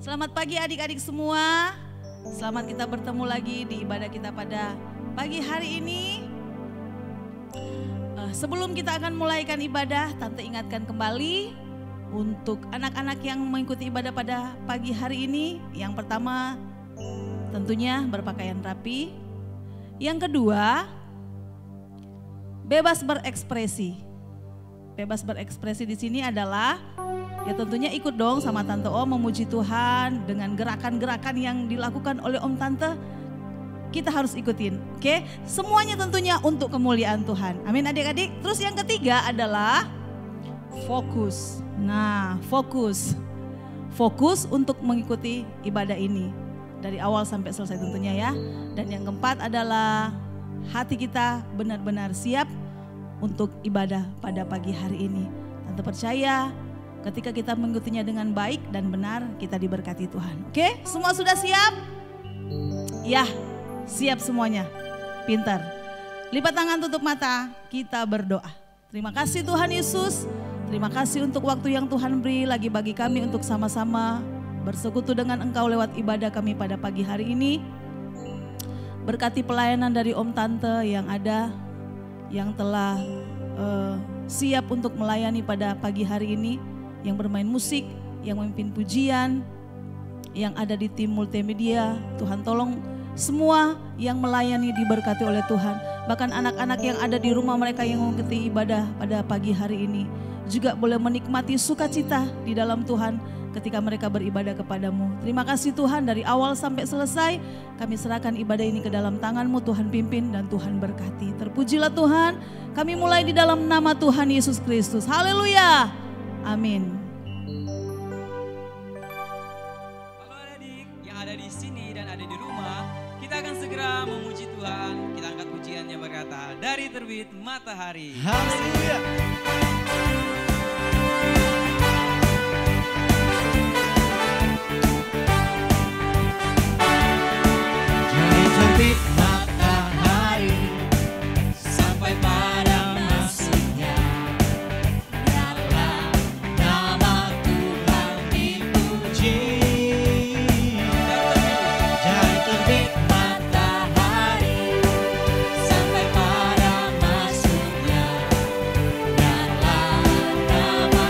Selamat pagi adik-adik semua. Selamat kita bertemu lagi di ibadah kita pada pagi hari ini. Sebelum kita akan mulaikan ibadah, Tante ingatkan kembali untuk anak-anak yang mengikuti ibadah pada pagi hari ini. Yang pertama tentunya berpakaian rapi. Yang kedua, bebas berekspresi. Bebas berekspresi di sini adalah ya tentunya ikut dong sama Tante Om memuji Tuhan dengan gerakan-gerakan yang dilakukan oleh Om Tante. Kita harus ikutin, oke? Semuanya tentunya untuk kemuliaan Tuhan. Amin adik-adik. Terus yang ketiga adalah fokus. Nah, fokus. Fokus untuk mengikuti ibadah ini. Dari awal sampai selesai tentunya ya. Dan yang keempat adalah hati kita benar-benar siap untuk ibadah pada pagi hari ini. Tante percaya ketika kita mengikutinya dengan baik dan benar, kita diberkati Tuhan. Oke, semua sudah siap? Ya, siap semuanya. Pintar. Lipat tangan, tutup mata, kita berdoa. Terima kasih Tuhan Yesus. Terima kasih untuk waktu yang Tuhan beri lagi bagi kami untuk sama-sama bersekutu dengan Engkau lewat ibadah kami pada pagi hari ini. Berkati pelayanan dari Om Tante yang ada, yang telah siap untuk melayani pada pagi hari ini, yang bermain musik, yang memimpin pujian, yang ada di tim multimedia. Tuhan tolong semua yang melayani diberkati oleh Tuhan. Bahkan anak-anak yang ada di rumah mereka yang mengikuti ibadah pada pagi hari ini juga boleh menikmati sukacita di dalam Tuhan ketika mereka beribadah kepadamu. Terima kasih Tuhan, dari awal sampai selesai kami serahkan ibadah ini ke dalam tangan-Mu. Tuhan pimpin dan Tuhan berkati. Terpujilah Tuhan, kami mulai di dalam nama Tuhan Yesus Kristus. Haleluya, amin. Halo adik yang ada di sini dan ada di rumah, kita akan segera memuji Tuhan. Kita angkat pujiannya berkata, dari terbit matahari. Haleluya. Terbit matahari sampai pada masuknya, biarlah nama Tuhan dipuji. Dari terbit matahari sampai pada masuknya, biarlah nama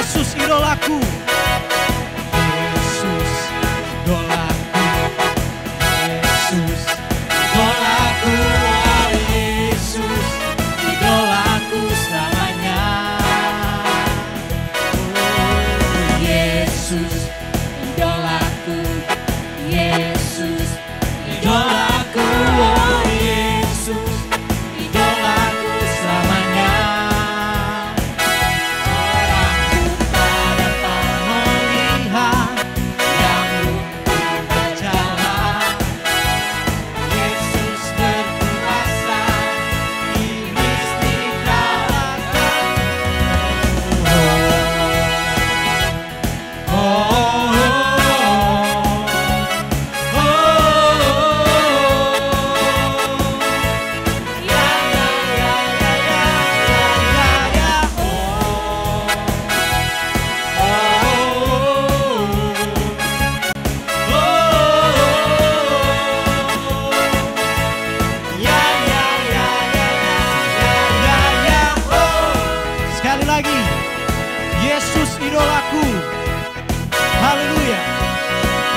Yesus idolaku. Yesus idolaku. Yesus idolaku. Oh Yesus idolaku selamanya. Oh Yesus idolaku. Yesus idolaku. Oh Yesus idolaku selamanya. Yesus idolaku. Haleluya.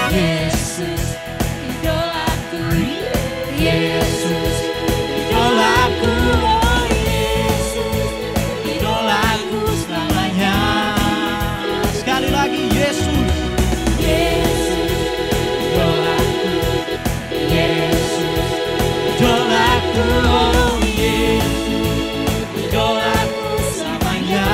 Yesus idolaku. Yesus idolaku. Oh Yesus idolaku selamanya. Sekali lagi Yesus. Yesus idolaku. Yesus idolaku. Oh Yesus idolaku selamanya.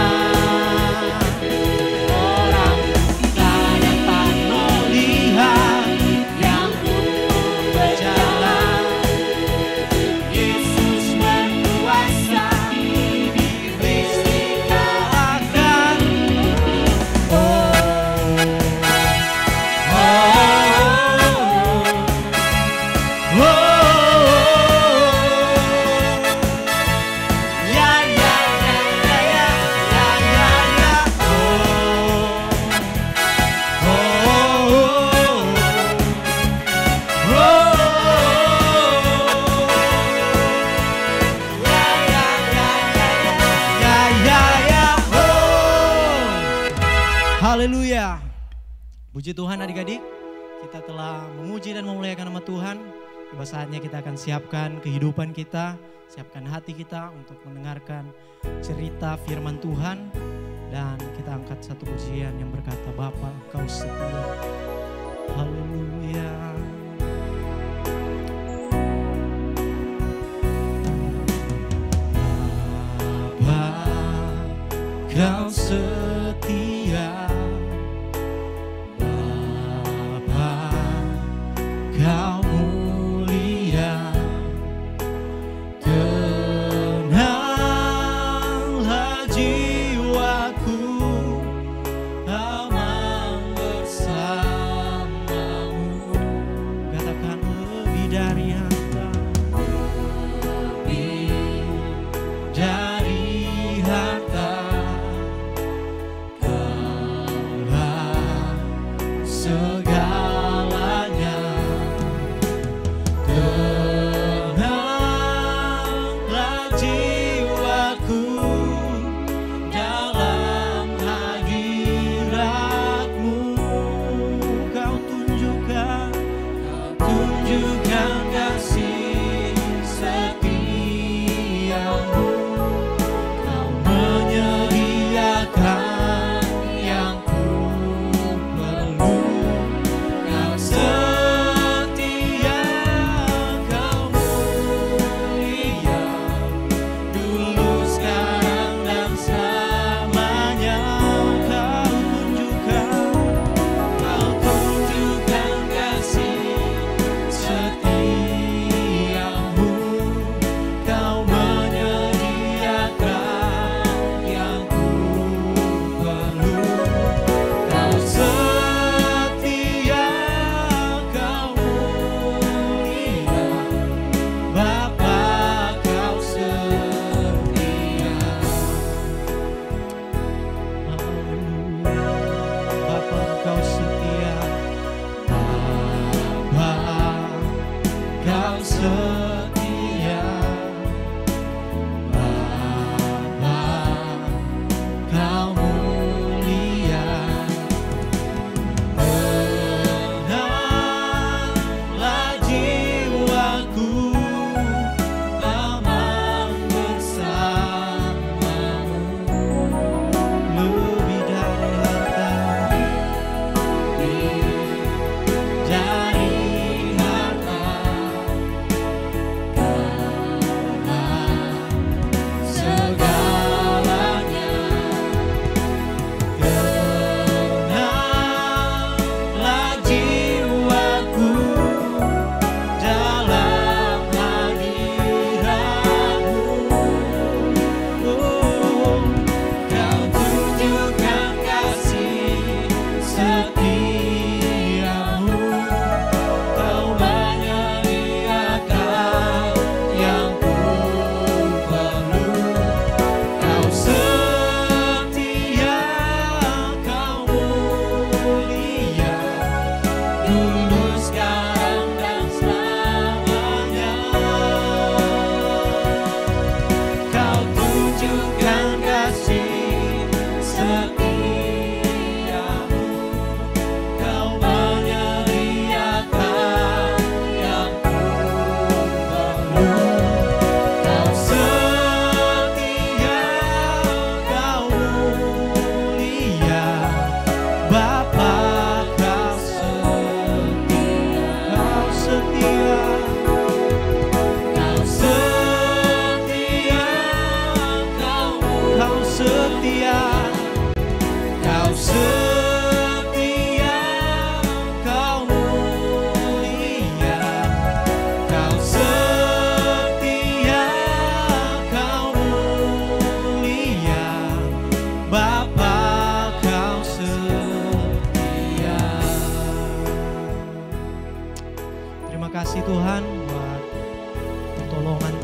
Haleluya. Puji Tuhan adik-adik, kita telah memuji dan memuliakan nama Tuhan. Tiba saatnya kita akan siapkan kehidupan kita, siapkan hati kita untuk mendengarkan cerita firman Tuhan. Dan kita angkat satu pujian yang berkata, Bapa Engkau setia. Haleluya. Bapa Engkau setia. Kau mulia, tenanglah jiwaku, aman bersamamu. Katakan lebih dari harta, lebih dari harta, Kaulah segalanya. Tenanglah jiwaku dalam hadirat-Mu. Kau tunjukkan kasih setia-Mu. Kau menyediakan yang ku perlu. Kau setia, Kau mulia, dulu, sekarang, dan selamanya. Kau tunjukkan kasih setia-Mu. Kau menyediakan yang ku perlu. Kau setia, Kau mulia, Bapa Kau setia. Haleluya. Bapa Kau setia. Bapa Kau setia. Bapa Kau mulia.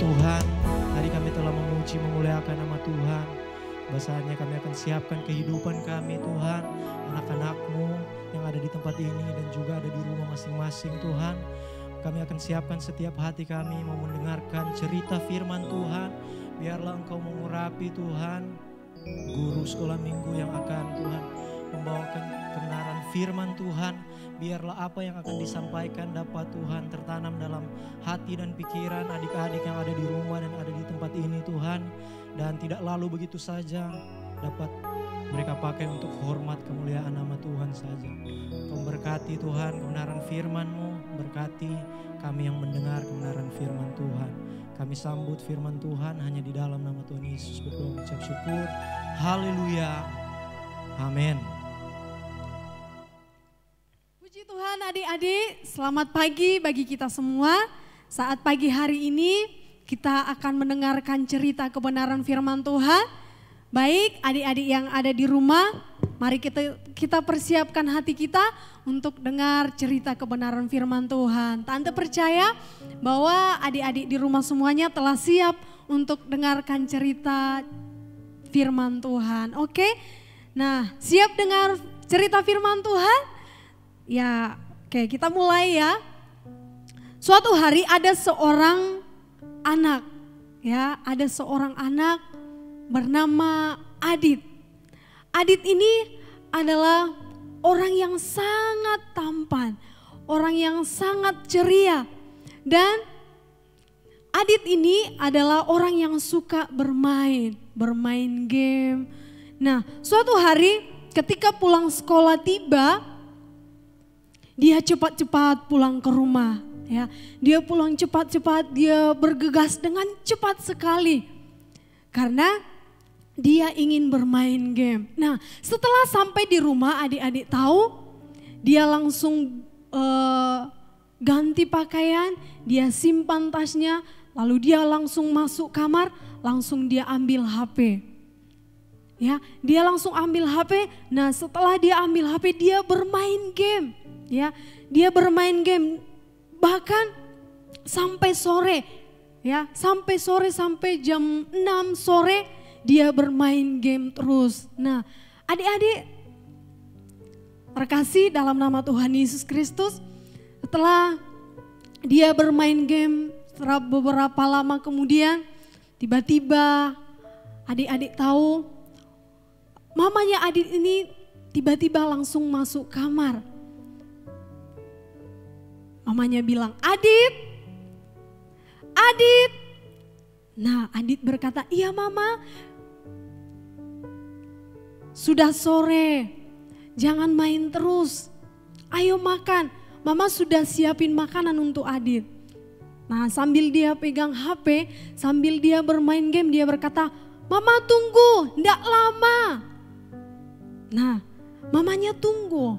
Tuhan. Hari kami telah memuji memuliakan nama Tuhan. Bahasanya kami akan siapkan kehidupan kami Tuhan, anak-anak-Mu yang ada di tempat ini dan juga ada di rumah masing-masing Tuhan. Kami akan siapkan setiap hati kami mau mendengarkan cerita firman Tuhan. Biarlah Engkau mengurapi Tuhan, guru sekolah minggu yang akan Tuhan membawakan kebenaran firman Tuhan. Biarlah apa yang akan disampaikan dapat Tuhan tertanam dalam hati dan pikiran adik-adik yang ada di rumah dan ada di tempat ini Tuhan. Dan tidak lalu begitu saja dapat mereka pakai untuk hormat kemuliaan nama Tuhan saja. Kau berkati Tuhan kebenaran firman-Mu, berkati kami yang mendengar kebenaran firman Tuhan. Kami sambut firman Tuhan hanya di dalam nama Tuhan Yesus berdoa mengucap syukur. Haleluya. Amin. Puji Tuhan adik-adik, selamat pagi bagi kita semua. Saat pagi hari ini kita akan mendengarkan cerita kebenaran firman Tuhan. Baik adik-adik yang ada di rumah, mari kita persiapkan hati kita untuk dengar cerita kebenaran firman Tuhan. Tante percaya bahwa adik-adik di rumah semuanya telah siap untuk dengarkan cerita firman Tuhan. Oke? Nah, siap dengar cerita firman Tuhan? Ya, oke, kita mulai ya. Suatu hari ada seorang anak, ya, ada seorang anak bernama Adit. Adit ini adalah orang yang sangat tampan, orang yang sangat ceria. Dan Adit ini adalah orang yang suka bermain game. Nah, suatu hari ketika pulang sekolah tiba, dia cepat-cepat pulang ke rumah. Ya, dia pulang cepat-cepat, dia bergegas dengan cepat sekali. Karena dia ingin bermain game. Nah, setelah sampai di rumah adik-adik tahu, dia langsung ganti pakaian, dia simpan tasnya, lalu dia langsung masuk kamar, langsung dia ambil HP. Ya, dia langsung ambil HP. Nah, setelah dia ambil HP, dia bermain game. Ya, dia bermain game bahkan sampai sore. Ya, sampai sore, sampai jam 6 sore dia bermain game terus. Nah, adik-adik terkasih dalam nama Tuhan Yesus Kristus, setelah dia bermain game setelah beberapa lama kemudian, tiba-tiba adik-adik tahu mamanya Adit ini tiba-tiba langsung masuk kamar. Mamanya bilang, "Adit, Adit." Nah, Adit berkata, "Iya mama, sudah sore, jangan main terus, ayo makan. Mama sudah siapin makanan untuk Adit." Nah, sambil dia pegang HP, sambil dia bermain game, dia berkata, "Mama tunggu, ndak lama." Nah, mamanya tunggu.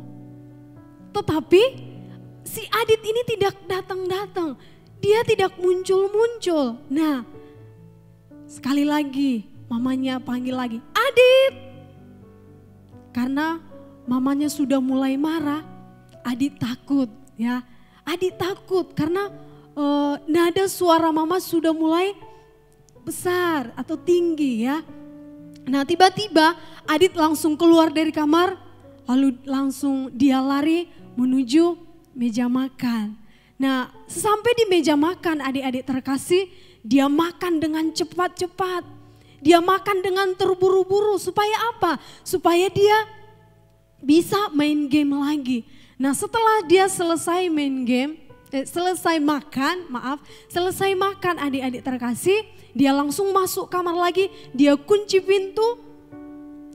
Tetapi si Adit ini tidak datang-datang, dia tidak muncul-muncul. Nah, sekali lagi mamanya panggil lagi, "Adit." Karena mamanya sudah mulai marah, Adit takut ya. Adit takut karena nada suara mama sudah mulai besar atau tinggi ya. Nah, tiba-tiba Adit langsung keluar dari kamar, lalu langsung dia lari menuju meja makan. Nah, sesampai di meja makan adik-adik terkasih, dia makan dengan cepat-cepat. Dia makan dengan terburu-buru supaya apa? Supaya dia bisa main game lagi. Nah, setelah dia selesai main game, selesai makan adik-adik terkasih, dia langsung masuk kamar lagi, dia kunci pintu,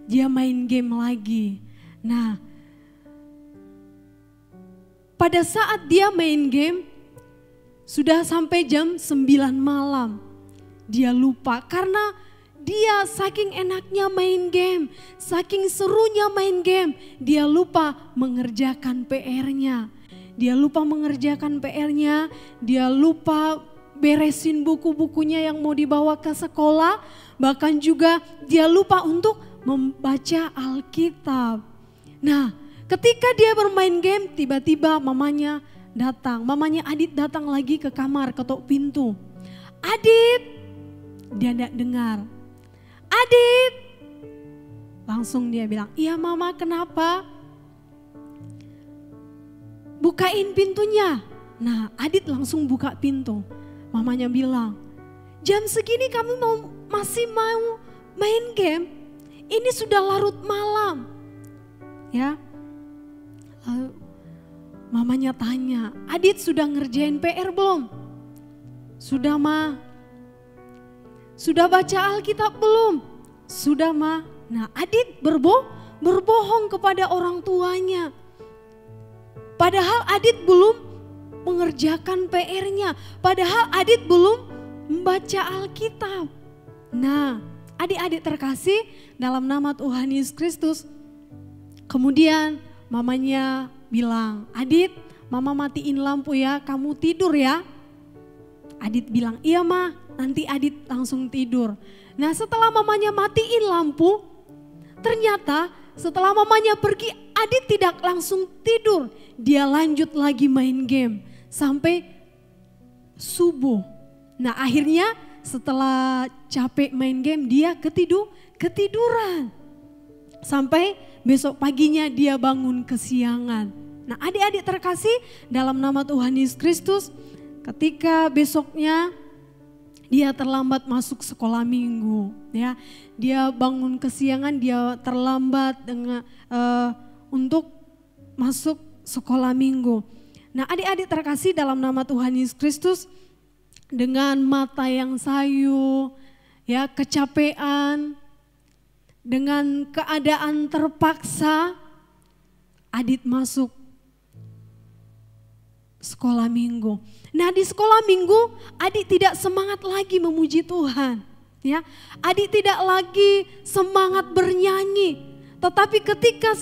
dia main game lagi. Nah, pada saat dia main game, sudah sampai jam 9 malam. Dia lupa karena dia saking enaknya main game, saking serunya main game, dia lupa mengerjakan PR-nya. Dia lupa mengerjakan PR-nya, dia lupa beresin buku-bukunya yang mau dibawa ke sekolah, bahkan juga dia lupa untuk membaca Alkitab. Nah, ketika dia bermain game, tiba-tiba mamanya datang. Mamanya Adit datang lagi ke kamar, ketok pintu. Adit, dia tidak dengar. Adit, langsung dia bilang, iya mama kenapa? Bukain pintunya. Nah Adit langsung buka pintu. Mamanya bilang, jam segini kamu masih mau main game? Ini sudah larut malam. Ya, lalu mamanya tanya, Adit sudah ngerjain PR belum? Sudah ma. Sudah baca Alkitab belum? Sudah ma. Nah Adit berbohong kepada orang tuanya. Padahal Adit belum mengerjakan PR-nya. Padahal Adit belum membaca Alkitab. Nah, adik-adik terkasih dalam nama Tuhan Yesus Kristus. Kemudian mamanya bilang, Adit mama matiin lampu ya, kamu tidur ya. Adit bilang, iya ma, nanti Adit langsung tidur. Nah setelah mamanya matiin lampu, ternyata setelah mamanya pergi, Adit tidak langsung tidur. Dia lanjut lagi main game sampai subuh. Nah akhirnya setelah capek main game dia ketiduran. Sampai besok paginya dia bangun kesiangan. Nah adik-adik terkasih dalam nama Tuhan Yesus Kristus, ketika besoknya dia terlambat masuk sekolah minggu, ya, dia bangun kesiangan, dia terlambat untuk masuk sekolah minggu. Nah adik-adik terkasih dalam nama Tuhan Yesus Kristus, dengan mata yang sayu, ya kecapean, dengan keadaan terpaksa, Adit masuk sekolah minggu. Nah di sekolah minggu Adit tidak semangat lagi memuji Tuhan, ya. Adit tidak lagi semangat bernyanyi, tetapi ketika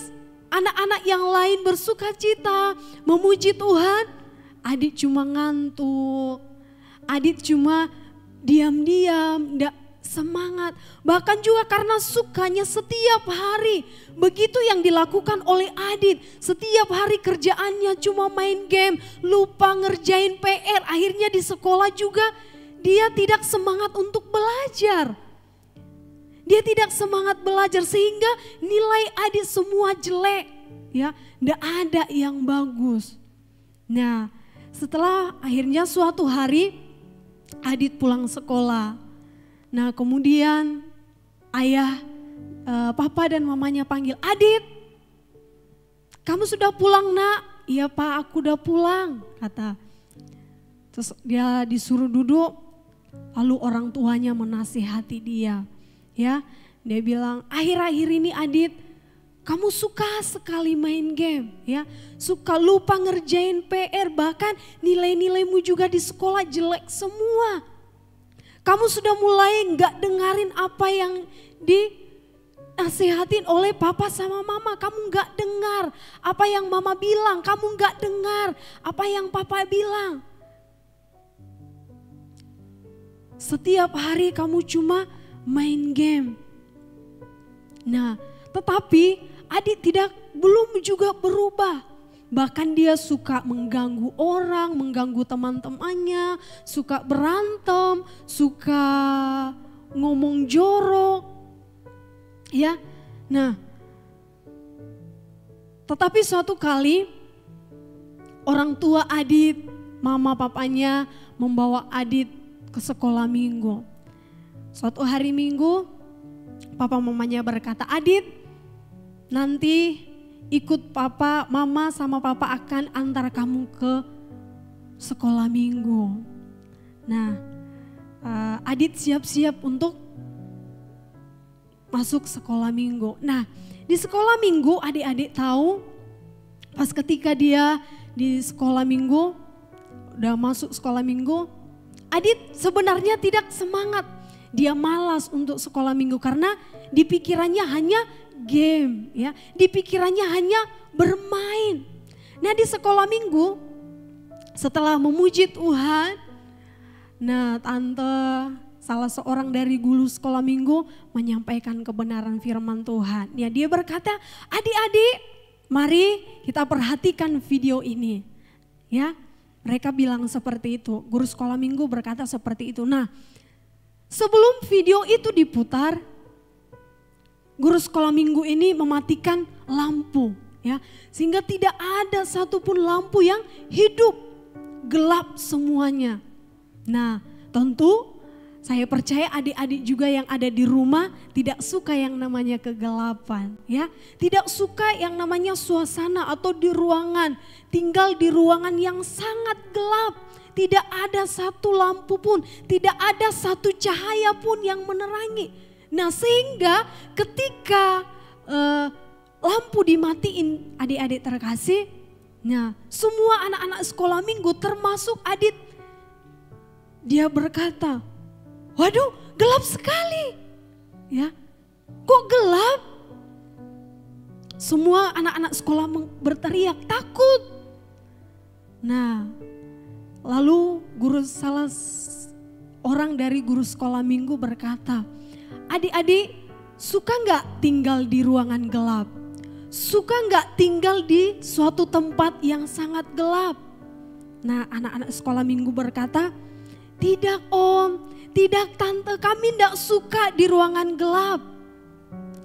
anak-anak yang lain bersukacita memuji Tuhan, Adit cuma ngantuk. Adit cuma diam-diam, tidak semangat. Bahkan juga karena sukanya setiap hari. Begitu yang dilakukan oleh Adit. Setiap hari kerjaannya cuma main game, lupa ngerjain PR. Akhirnya di sekolah juga dia tidak semangat untuk belajar. Dia tidak semangat belajar sehingga nilai Adit semua jelek. Ya, tidak ada yang bagus. Nah, setelah akhirnya suatu hari Adit pulang sekolah. Nah kemudian papa dan mamanya panggil, Adit kamu sudah pulang nak? Iya pak aku udah pulang kata. Terus dia disuruh duduk, lalu orang tuanya menasihati dia. Ya, dia bilang akhir-akhir ini Adit kamu suka sekali main game, ya, suka lupa ngerjain PR, bahkan nilai-nilaimu juga di sekolah jelek semua. Kamu sudah mulai nggak dengerin apa yang dinasihatin oleh papa sama mama, kamu nggak dengar apa yang mama bilang, kamu nggak dengar apa yang papa bilang. Setiap hari kamu cuma main game. Nah, tetapi Adit belum juga berubah. Bahkan dia suka mengganggu orang, mengganggu teman-temannya, suka berantem, suka ngomong jorok. Ya. Nah, tetapi suatu kali orang tua Adit, mama papanya membawa Adit ke sekolah minggu. Suatu hari Minggu, papa mamanya berkata, Adit nanti ikut papa, mama sama papa akan antar kamu ke sekolah minggu. Nah, Adit siap-siap untuk masuk sekolah minggu. Nah, di sekolah minggu adik-adik tahu pas ketika dia di sekolah minggu, udah masuk sekolah minggu, Adit sebenarnya tidak semangat. Dia malas untuk sekolah minggu karena di pikirannya hanya game, ya, di pikirannya hanya bermain. Nah di sekolah minggu setelah memuji Tuhan, nah tante salah seorang dari guru sekolah minggu menyampaikan kebenaran firman Tuhan. Ya dia berkata, adik-adik mari kita perhatikan video ini. Ya, Mereka bilang seperti itu, guru sekolah minggu berkata seperti itu. Nah, sebelum video itu diputar, guru sekolah minggu ini mematikan lampu, ya, sehingga tidak ada satupun lampu yang hidup, gelap semuanya. Nah, tentu saya percaya adik-adik juga yang ada di rumah tidak suka yang namanya kegelapan, ya. Tidak suka yang namanya suasana atau di ruangan, tinggal di ruangan yang sangat gelap. Tidak ada satu lampu pun, tidak ada satu cahaya pun yang menerangi. Nah, sehingga ketika lampu dimatiin, adik-adik terkasih, nah semua anak-anak sekolah minggu termasuk Adit, dia berkata, waduh, gelap sekali. Ya. Kok gelap? Semua anak-anak sekolah berteriak takut. Nah, lalu salah orang dari guru sekolah minggu berkata, adik-adik suka nggak tinggal di ruangan gelap? Suka nggak tinggal di suatu tempat yang sangat gelap? Nah, anak-anak sekolah minggu berkata, tidak om, tidak tante, kami tidak suka di ruangan gelap.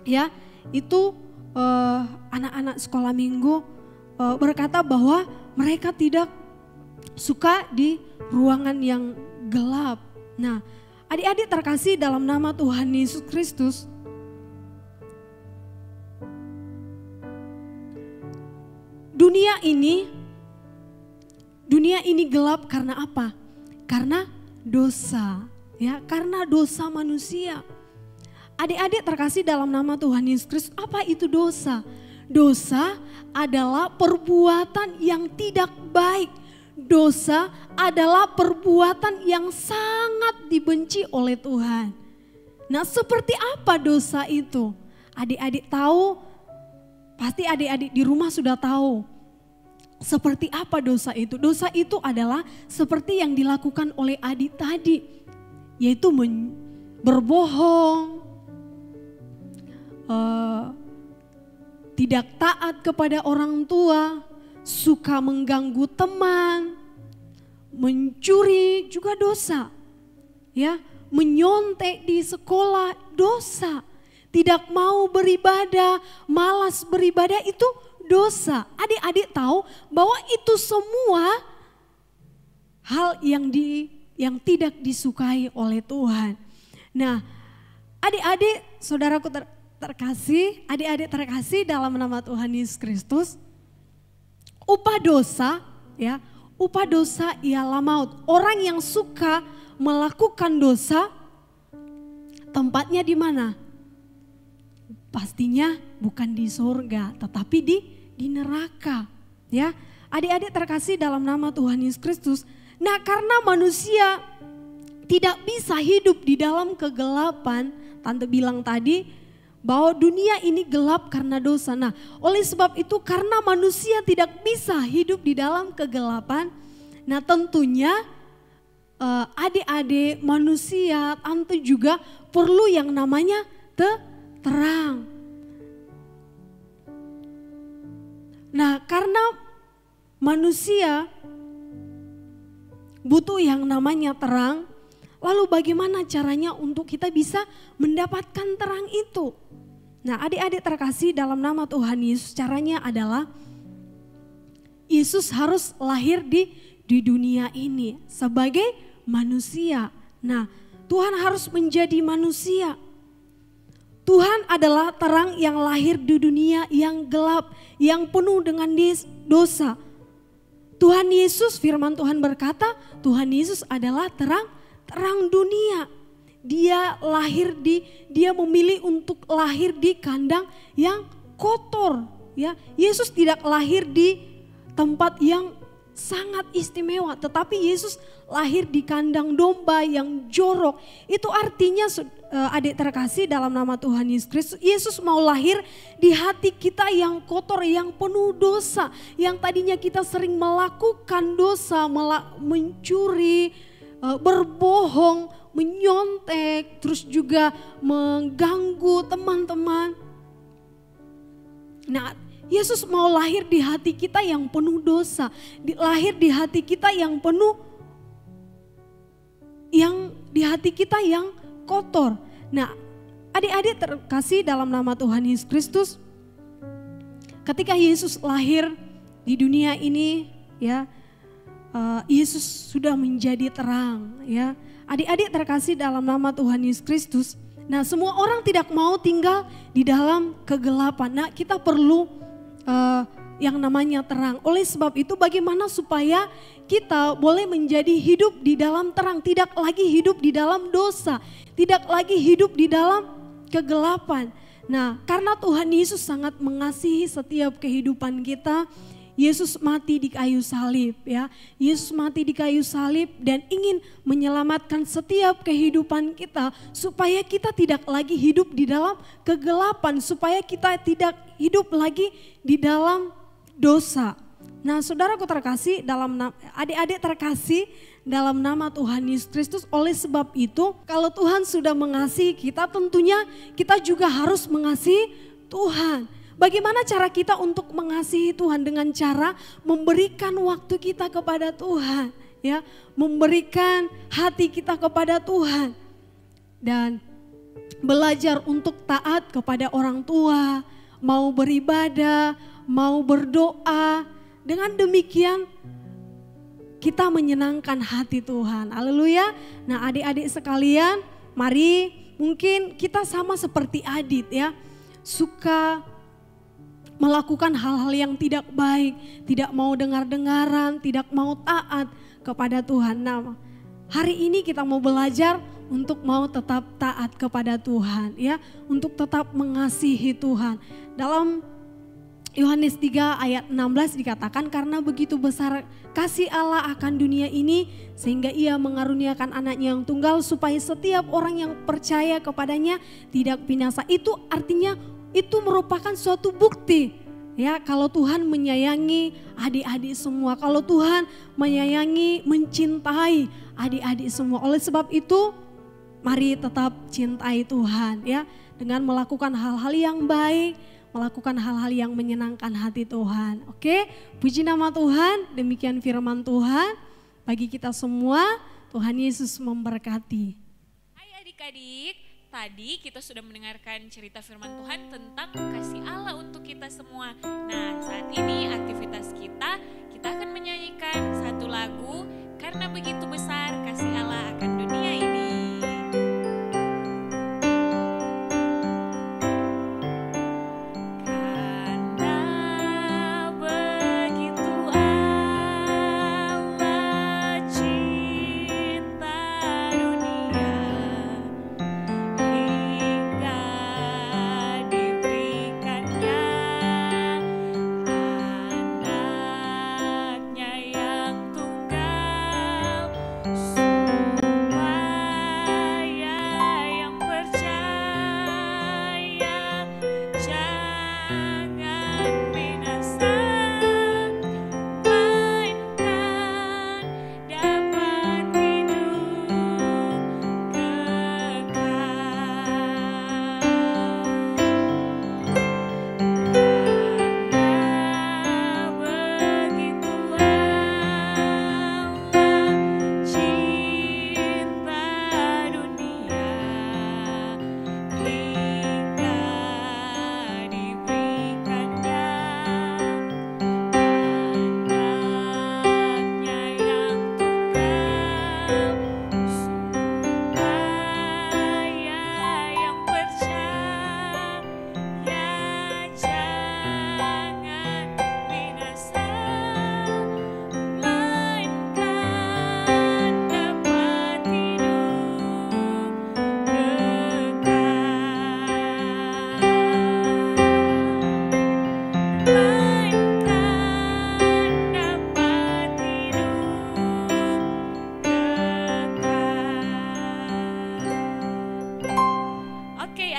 Ya, itu anak-anak sekolah minggu berkata bahwa mereka tidak suka di ruangan yang gelap. Nah, adik-adik terkasih dalam nama Tuhan Yesus Kristus, dunia ini gelap karena apa? Karena dosa. Ya, karena dosa manusia. Adik-adik terkasih dalam nama Tuhan Yesus Kristus, apa itu dosa? Dosa adalah perbuatan yang tidak baik. Dosa adalah perbuatan yang sangat dibenci oleh Tuhan. Nah, seperti apa dosa itu? Adik-adik tahu, pasti adik-adik di rumah sudah tahu. Seperti apa dosa itu? Dosa itu adalah seperti yang dilakukan oleh Adit tadi, yaitu berbohong, tidak taat kepada orang tua, suka mengganggu teman, mencuri juga dosa, ya, menyontek di sekolah dosa, tidak mau beribadah, malas beribadah itu dosa. Adik-adik tahu bahwa itu semua hal yang tidak disukai oleh Tuhan. Nah, adik-adik, saudaraku terkasih, adik-adik terkasih dalam nama Tuhan Yesus Kristus, upah dosa, ya, upah dosa ialah maut. Orang yang suka melakukan dosa, tempatnya di mana? Pastinya bukan di surga, tetapi di neraka. Ya, adik-adik terkasih dalam nama Tuhan Yesus Kristus. Nah, karena manusia tidak bisa hidup di dalam kegelapan, tante bilang tadi bahwa dunia ini gelap karena dosa. Nah, oleh sebab itu karena manusia tidak bisa hidup di dalam kegelapan, nah tentunya adik-adik manusia, tante juga perlu yang namanya terang. Nah, karena manusia butuh yang namanya terang, lalu bagaimana caranya untuk kita bisa mendapatkan terang itu? Nah, adik-adik terkasih dalam nama Tuhan Yesus, caranya adalah Yesus harus lahir di dunia ini sebagai manusia. Nah, Tuhan harus menjadi manusia. Tuhan adalah terang yang lahir di dunia yang gelap, yang penuh dengan dosa. Tuhan Yesus, firman Tuhan berkata, Tuhan Yesus adalah terang dunia. Dia memilih untuk lahir di kandang yang kotor. Ya, Yesus tidak lahir di tempat yang sangat istimewa, tetapi Yesus lahir di kandang domba yang jorok. Itu artinya adik terkasih dalam nama Tuhan Yesus Kristus, Yesus mau lahir di hati kita yang kotor, yang penuh dosa, yang tadinya kita sering melakukan dosa, mencuri, berbohong, menyontek, terus juga mengganggu teman-teman. Nah, Yesus mau lahir di hati kita yang penuh dosa, lahir di hati kita yang penuh, yang di hati kita yang kotor. Nah, adik-adik terkasih dalam nama Tuhan Yesus Kristus, ketika Yesus lahir di dunia ini, ya, Yesus sudah menjadi terang, ya. Adik-adik terkasih dalam nama Tuhan Yesus Kristus. Nah, semua orang tidak mau tinggal di dalam kegelapan. Nah, kita perlu yang namanya terang. Oleh sebab itu, bagaimana supaya kita boleh menjadi hidup di dalam terang, tidak lagi hidup di dalam dosa, tidak lagi hidup di dalam kegelapan. Nah, karena Tuhan Yesus sangat mengasihi setiap kehidupan kita, Yesus mati di kayu salib, ya. Yesus mati di kayu salib dan ingin menyelamatkan setiap kehidupan kita supaya kita tidak lagi hidup di dalam kegelapan, supaya kita tidak hidup lagi di dalam dosa. Nah, saudaraku terkasih, adik-adik terkasih dalam nama Tuhan Yesus Kristus, oleh sebab itu kalau Tuhan sudah mengasihi kita, tentunya kita juga harus mengasihi Tuhan. Bagaimana cara kita untuk mengasihi Tuhan? Dengan cara memberikan waktu kita kepada Tuhan, ya, memberikan hati kita kepada Tuhan dan belajar untuk taat kepada orang tua, mau beribadah, mau berdoa. Dengan demikian kita menyenangkan hati Tuhan. Haleluya. Nah, adik-adik sekalian, mari, mungkin kita sama seperti Adit, ya, suka melakukan hal-hal yang tidak baik, tidak mau dengar-dengaran, tidak mau taat kepada Tuhan. Nah, hari ini kita mau belajar untuk mau tetap taat kepada Tuhan, ya, untuk tetap mengasihi Tuhan. Dalam Yohanes 3 ayat 16 dikatakan, karena begitu besar kasih Allah akan dunia ini sehingga ia mengaruniakan anaknya yang tunggal supaya setiap orang yang percaya kepadanya tidak binasa. Itu artinya itu merupakan suatu bukti, ya, kalau Tuhan menyayangi adik-adik semua, kalau Tuhan menyayangi, mencintai adik-adik semua. Oleh sebab itu, mari tetap cintai Tuhan, ya, dengan melakukan hal-hal yang baik, melakukan hal-hal yang menyenangkan hati Tuhan. Oke, puji nama Tuhan. Demikian firman Tuhan bagi kita semua. Tuhan Yesus memberkati. Hai adik-adik, tadi kita sudah mendengarkan cerita firman Tuhan tentang kasih Allah untuk kita semua. Nah, saat ini aktivitas kita akan menyanyikan satu lagu, karena begitu besar kasih Allah akan dunia ini.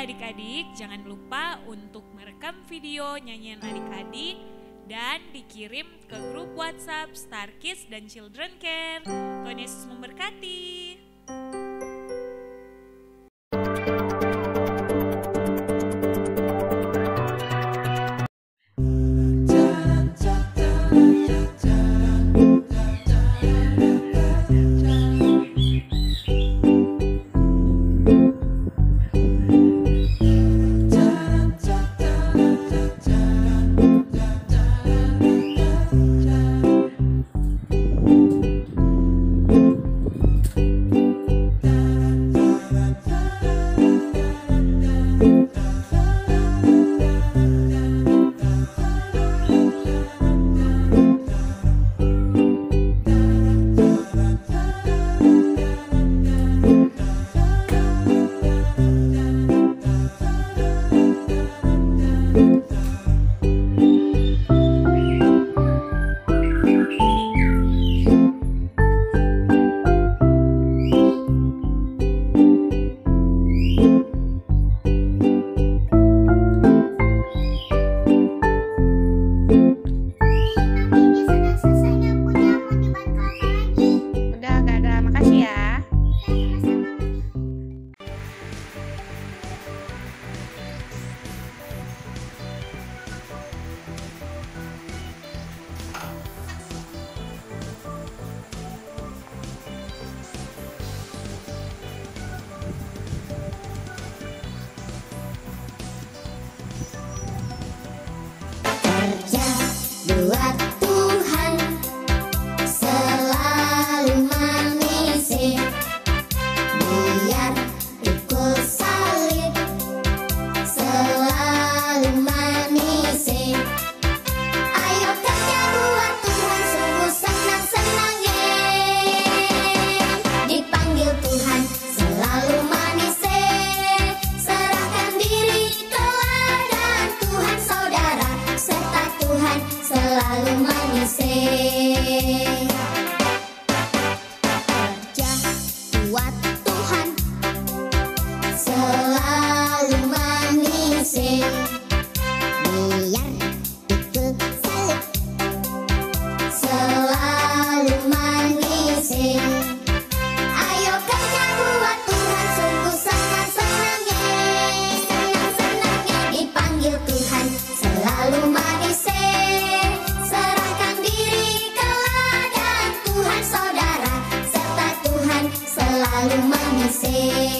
Adik-adik, jangan lupa untuk merekam video nyanyian adik-adik dan dikirim ke grup WhatsApp Star Kids dan Children Care. Tuhan Yesus memberkati. selalu menyisir.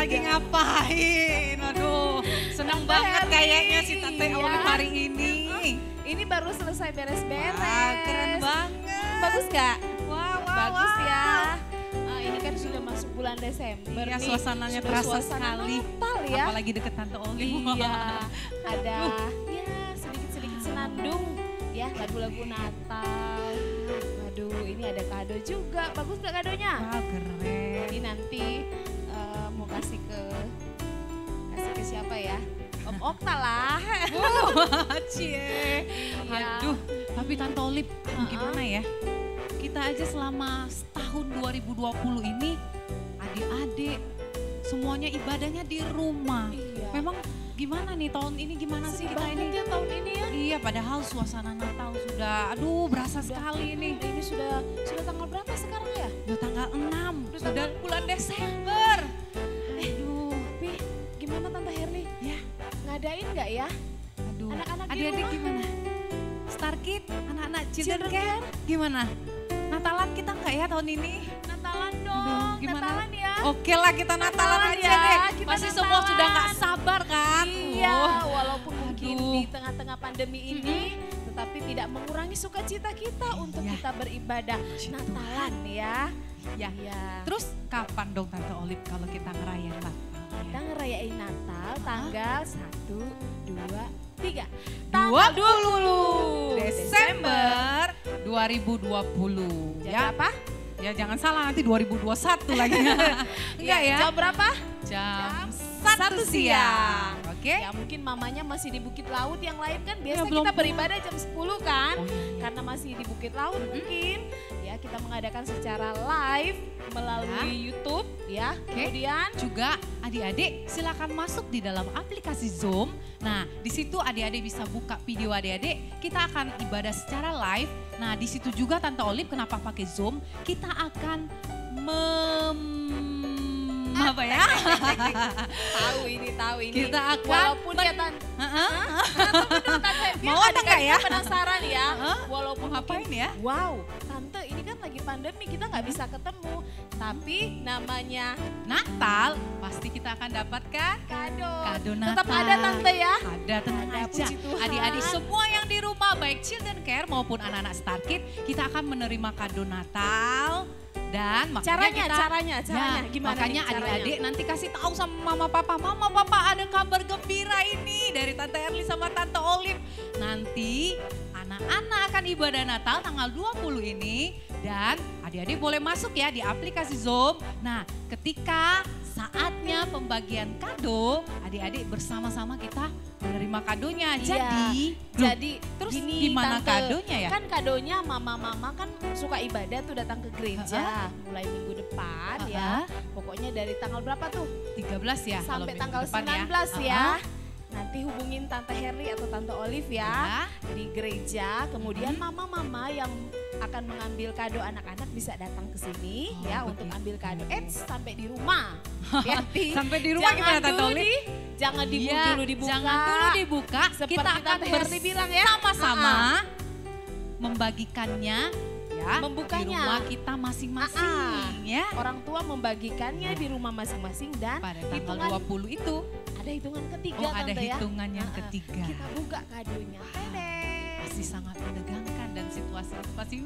lagi ngapain? Aduh, senang banget kayaknya si Tante Olive hari ini. Ini baru selesai beres-beres. Wah, keren banget. Bagus gak? Wow, Bagus ya. Ini kan sudah masuk bulan Desember Iya, nih. suasananya Sudah terasa suasana sekali. Natal ya. Apalagi deket Tante Olive. Iya, ada ya sedikit-sedikit senandung ya lagu-lagu Natal. Waduh, ini ada kado juga. Bagus gak kadonya? Wah, keren. Ini nanti mau kasih ke siapa ya? Om Okta lah. Cie. Iya. Aduh, tapi Tante Olive gimana ya? Kita aja selama tahun 2020 ini adik-adik semuanya ibadahnya di rumah. Iya. Memang gimana nih tahun ini gimana sih Sedih kita banget ini? ya tahun ini ya. Iya, padahal suasana Natal sudah berasa sekali ini. Ini sudah tanggal berapa sekarang ya? Udah tanggal 6, Udah sudah tanggal- bulan Desember. Aduh, Tapi gimana Tante Herli? ya, Ngadain nggak ya? aduh. Anak-anak di Adik-adik rumah? gimana? Star Kid, anak-anak Children Children Care, gimana? Natalan kita enggak ya tahun ini? Natalan dong, Aduh, gimana? Natalan ya. Oke lah kita Natalan Natalan aja ya, deh. kita Pasti semua Natalan. sudah nggak sabar kan? Iya, Oh. walaupun mungkin Aduh. di tengah-tengah pandemi ini, tetapi tidak mengurangi sukacita kita untuk Iya. kita beribadah Natalan ya. Ya. Iya. Terus kapan dong Tante Olive kalau kita ngerayain Natal? Kita ngerayain Natal tanggal 1, 2, 3. 20 Desember 2020. Jam Ya, berapa? ya jangan salah nanti 2021 lagi. Enggak ya? Jam berapa? Jam 1 siang. Oke? Ya mungkin mamanya masih di Bukit Laut, yang lain kan Ya, biasa belum kita pulang. beribadah jam 10 kan. Oh, iya. Karena masih di Bukit Laut mungkin ya kita mengadakan secara live melalui YouTube ya. Kemudian Juga adik-adik silakan masuk di dalam aplikasi Zoom. Nah, di situ adik-adik bisa buka video adik-adik. Kita akan ibadah secara live. Nah, di situ juga Tante Olive kenapa pakai Zoom? Kita akan apa ya? tahu ini. Kita akan Walaupun ya Tante, biar Mau atau enggak ya? penasaran ya. Walaupun Mau ngapain mungkin, ya? wow, Tante ini kan lagi pandemi kita nggak bisa ketemu. Tapi namanya Natal pasti kita akan dapatkan kado. kado Natal. Tetap ada Tante ya. Ada, tenang Ada, aja. puji Tuhan. Adik-adik semua yang di rumah baik Children Care maupun anak-anak Star Kid, kita akan menerima kado Natal. Dan makanya Caranya gimana makanya nih caranya? adik-adik nanti kasih tahu sama mama papa ada kabar gembira ini dari Tante Erli sama Tante Olive. Nanti anak-anak akan ibadah Natal tanggal 20 ini dan adik-adik boleh masuk ya di aplikasi Zoom. Nah, ketika saatnya pembagian kado, adik-adik bersama-sama kita menerima kadonya. Jadi, terus gini, gimana Tante, kadonya ya? Kan kadonya mama-mama kan suka ibadah tuh datang ke gereja mulai minggu depan ya. Pokoknya dari tanggal berapa tuh? 13 ya kalau Sampai minggu tanggal depan 19 ya. Nanti hubungin Tante Herli atau Tante Olive ya di gereja. Kemudian mama-mama yang akan mengambil kado anak-anak bisa datang ke sini ya untuk ambil kado. Sampai di rumah. Hati-hati. Sampai di rumah gimana Tante Olive? Jangan dulu dibuka. Jangan dulu dibuka. Seperti Kita akan Tante Herli bilang ya. bersama-sama membagikannya ya Membukanya. di rumah kita masing-masing ya. Orang tua membagikannya di rumah masing-masing dan Pada tanggal hitungan 20 itu. ada hitungan ketiga Oh, ada Tante ya. hitungan yang ketiga. Kita buka kadonya. Pasti sangat menegangkan dan situasi itu pasti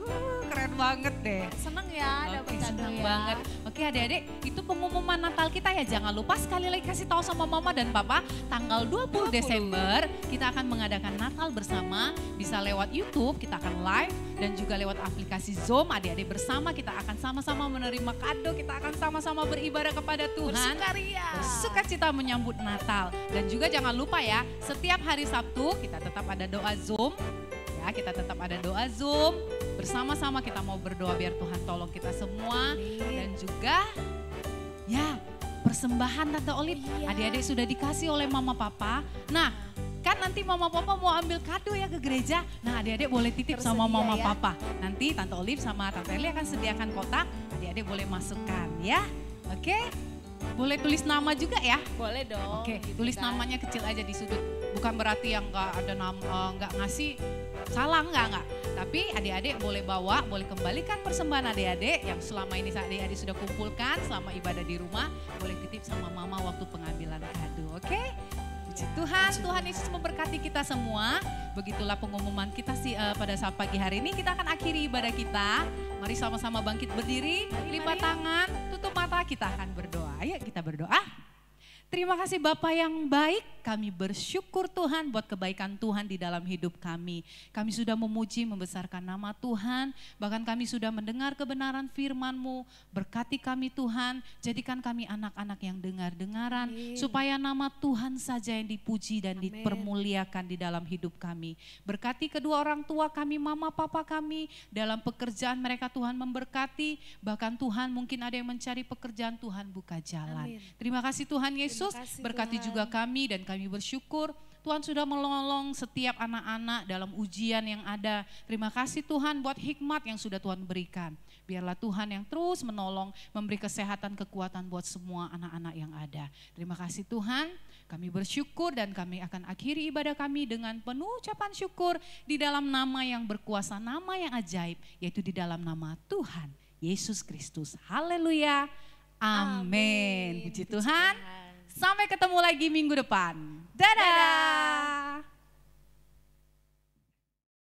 keren banget deh. Seneng ya dapat Oke, kado senang ya. banget. Oke adik-adik, itu pengumuman Natal kita ya. Jangan lupa sekali lagi kasih tahu sama mama dan papa tanggal 20 Desember kita akan mengadakan Natal bersama. Bisa lewat YouTube, kita akan live dan juga lewat aplikasi Zoom. Adik-adik bersama kita akan sama-sama menerima kado, kita akan sama-sama beribadah kepada Tuhan. Bersukaria. Bersukacita menyambut Natal. Dan juga jangan lupa ya, setiap hari Sabtu kita tetap ada doa Zoom. Ya, kita tetap ada doa Zoom. Bersama-sama kita mau berdoa biar Tuhan tolong kita semua. Dan juga ya persembahan Tante Olive. Iya. Adik-adik sudah dikasih oleh mama papa. Nah kan nanti mama papa mau ambil kado ya ke gereja. Nah adik-adik boleh titip sama Tersedia mama ya. papa. Nanti Tante Olive sama Tante Eli akan sediakan kotak. Adik-adik boleh masukkan ya. Oke. Boleh tulis nama juga ya. Boleh dong. Oke, gitu tulis kan. namanya kecil aja di sudut. Bukan berarti yang nggak ada nama, nggak ngasih Salah enggak. Tapi adik-adik boleh bawa, boleh kembalikan persembahan adik-adik yang selama ini adik-adik sudah kumpulkan selama ibadah di rumah. Boleh titip sama mama waktu pengambilan kado, oke? Puji Tuhan, Tuhan Yesus memberkati kita semua. Begitulah pengumuman kita pada saat pagi hari ini. Kita akan akhiri ibadah kita. Mari sama-sama bangkit berdiri, lipat tangan, tutup mata, kita akan berdoa. Ayo kita berdoa. Terima kasih Bapa yang baik, kami bersyukur Tuhan buat kebaikan Tuhan di dalam hidup kami. Kami sudah memuji, membesarkan nama Tuhan, bahkan kami sudah mendengar kebenaran firman-Mu. Berkati kami Tuhan, jadikan kami anak-anak yang dengar-dengaran, supaya nama Tuhan saja yang dipuji dan dipermuliakan di dalam hidup kami. Berkati kedua orang tua kami, mama papa kami, dalam pekerjaan mereka Tuhan memberkati, bahkan Tuhan mungkin ada yang mencari pekerjaan, Tuhan buka jalan. Terima kasih Tuhan Yesus. Berkati Tuhan juga kami dan kami bersyukur Tuhan sudah menolong setiap anak-anak dalam ujian yang ada. Terima kasih Tuhan buat hikmat yang sudah Tuhan berikan. Biarlah Tuhan yang terus menolong, memberi kesehatan, kekuatan buat semua anak-anak yang ada. Terima kasih Tuhan, kami bersyukur dan kami akan akhiri ibadah kami dengan penuh ucapan syukur di dalam nama yang berkuasa, nama yang ajaib, yaitu di dalam nama Tuhan Yesus Kristus. Haleluya, amin. Puji Tuhan. Sampai ketemu lagi minggu depan. Dadah.